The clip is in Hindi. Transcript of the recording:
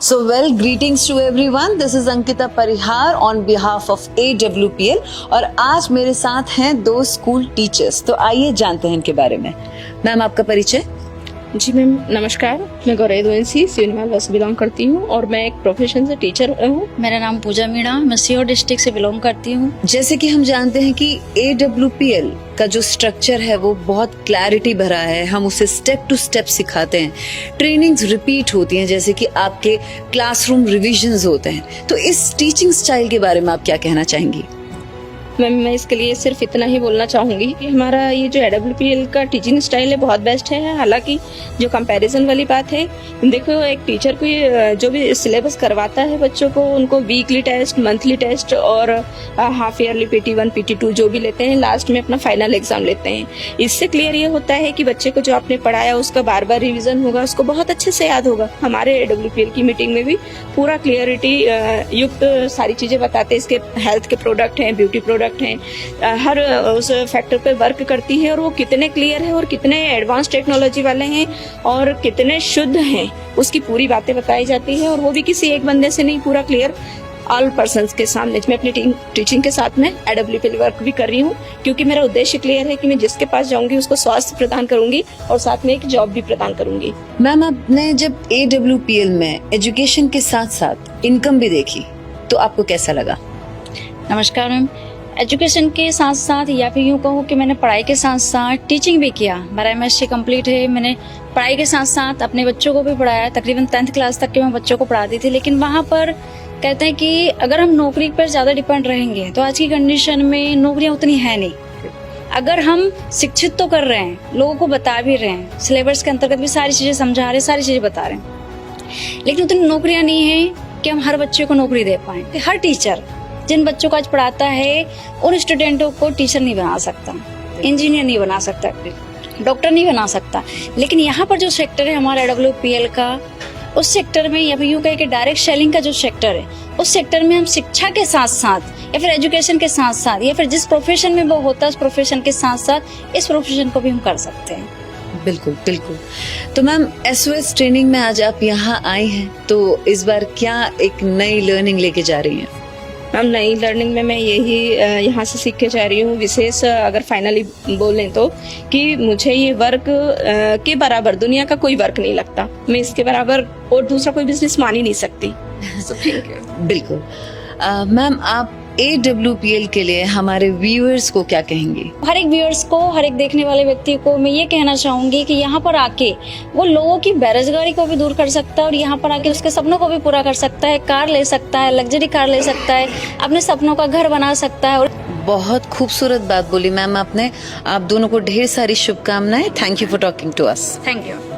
So well, greetings to everyone. This is Ankita Parihar on behalf of AWPL और आज मेरे साथ हैं दो स्कूल टीचर्स। तो आइए जानते हैं इनके बारे में। मैम, आपका परिचय? जी मैम, नमस्कार। मैं गौरव दोयंसी सिवनी से बिलोंग करती हूँ और मैं एक प्रोफेशन से टीचर हूँ। मेरा नाम पूजा मीणा, मैं सीहोर डिस्ट्रिक्ट से बिलोंग करती हूँ। जैसे कि हम जानते हैं कि AWPL का जो स्ट्रक्चर है वो बहुत क्लैरिटी भरा है। हम उसे स्टेप टू स्टेप सिखाते हैं, ट्रेनिंग्स रिपीट होती हैं, जैसे कि आपके क्लासरूम रिविजन्स होते हैं। तो इस टीचिंग स्टाइल के बारे में आप क्या कहना चाहेंगी? मैम, मैं इसके लिए सिर्फ इतना ही बोलना चाहूँगी कि हमारा ये जो AWPL का टीचिंग स्टाइल है बहुत बेस्ट है। हालांकि जो कंपैरिजन वाली बात है, देखो एक टीचर को ये जो भी सिलेबस करवाता है बच्चों को, उनको वीकली टेस्ट, मंथली टेस्ट और हाफ ईयरली PT1 PT2 जो भी लेते हैं, लास्ट में अपना फाइनल एग्जाम लेते हैं। इससे क्लियर ये होता है कि बच्चे को जो आपने पढ़ाया उसका बार बार रिविजन होगा, उसको बहुत अच्छे से याद होगा। हमारे AWPL की मीटिंग में भी पूरा क्लियरिटी युक्त सारी चीजें बताते हैं। इसके हेल्थ के प्रोडक्ट हैं, ब्यूटी प्रोडक्ट हैं, हर उस फैक्टर पे वर्क करती है और वो कितने क्लियर है और कितने एडवांस टेक्नोलॉजी वाले हैं और कितने शुद्ध हैं, उसकी पूरी बातें बताई जाती है। और वो भी किसी एक बंदे से नहीं, पूरा क्लियर ऑल पर्सन्स के सामने। मैं अपनी टीचिंग के साथ में AWPL वर्क भी कर रही हूँ, क्योंकि मेरा उद्देश्य क्लियर है कि मैं जिसके पास जाऊंगी उसको स्वास्थ्य प्रदान करूंगी और साथ में एक जॉब भी प्रदान करूंगी। मैम, आपने जब AWPL में एजुकेशन के साथ साथ इनकम भी देखी तो आपको कैसा लगा? नमस्कार मैम। एजुकेशन के साथ साथ या फिर यूँ कहूँ कि मैंने पढ़ाई के साथ साथ टीचिंग भी किया। मेरा MSc कंप्लीट है। मैंने पढ़ाई के साथ साथ अपने बच्चों को भी पढ़ाया। तकरीबन 10th क्लास तक के मैं बच्चों को पढ़ाती थी। लेकिन वहाँ पर कहते हैं कि अगर हम नौकरी पर ज़्यादा डिपेंड रहेंगे तो आज की कंडीशन में नौकरियाँ उतनी है नहीं। अगर हम शिक्षित तो कर रहे हैं, लोगों को बता भी रहे हैं, सिलेबस के अंतर्गत भी सारी चीज़ें समझा रहे हैं, सारी चीज़ें बता रहे हैं, लेकिन उतनी नौकरियाँ नहीं है कि हम हर बच्चे को नौकरी दे पाएँ। हर टीचर जिन बच्चों को आज पढ़ाता है उन स्टूडेंटों को टीचर नहीं बना सकता, इंजीनियर नहीं बना सकता, डॉक्टर नहीं बना सकता। लेकिन यहाँ पर जो सेक्टर है हमारा AWPL का, उस सेक्टर में या फिर यूँ कहे कि डायरेक्ट सेलिंग का जो सेक्टर है, उस सेक्टर में हम शिक्षा के साथ साथ या फिर एजुकेशन के साथ साथ या फिर जिस प्रोफेशन में वो होता है उस प्रोफेशन के साथ साथ इस प्रोफेशन को भी हम कर सकते हैं। बिल्कुल बिल्कुल। तो मैम, SOS ट्रेनिंग में आज आप यहाँ आई हैं, तो इस बार क्या एक नई लर्निंग लेके जा रही हैं? मैम, नई लर्निंग में मैं यही यहाँ से सीख के जा रही हूँ, विशेष अगर फाइनली बोलें तो, कि मुझे ये वर्क के बराबर दुनिया का कोई वर्क नहीं लगता। मैं इसके बराबर और दूसरा कोई बिजनेस मान ही नहीं सकती। बिल्कुल। मैम, आप AWPL के लिए हमारे व्यूअर्स को क्या कहेंगी? हर एक व्यूअर्स को, हर एक देखने वाले व्यक्ति को मैं ये कहना चाहूंगी कि यहाँ पर आके वो लोगों की बेरोजगारी को भी दूर कर सकता है और यहाँ पर आके उसके सपनों को भी पूरा कर सकता है। कार ले सकता है, लग्जरी कार ले सकता है, अपने सपनों का घर बना सकता है। और बहुत खूबसूरत बात बोली मैम आपने। आप दोनों को ढेर सारी शुभकामनाएं। Thank you for talking to us. Thank you.